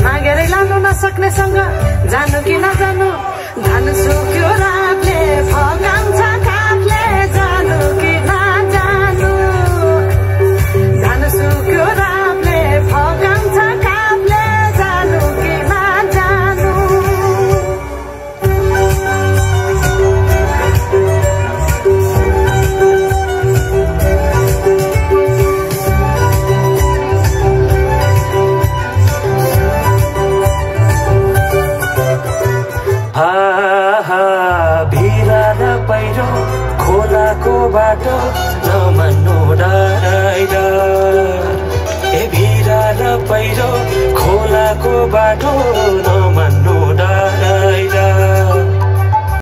मागेरै लानु नसक्नेसँग जानु कि नजानु धान सुक्यो रातले फगाउँछ काठले जानु कि नजानु धान सुक्यो रातले फगाउँछ काठले जानु कि नजानु पहिरो खोलाको बाटो नमान्नु डराइडर ए भिरा र पहिरो खोलाको बाटो नमान्नु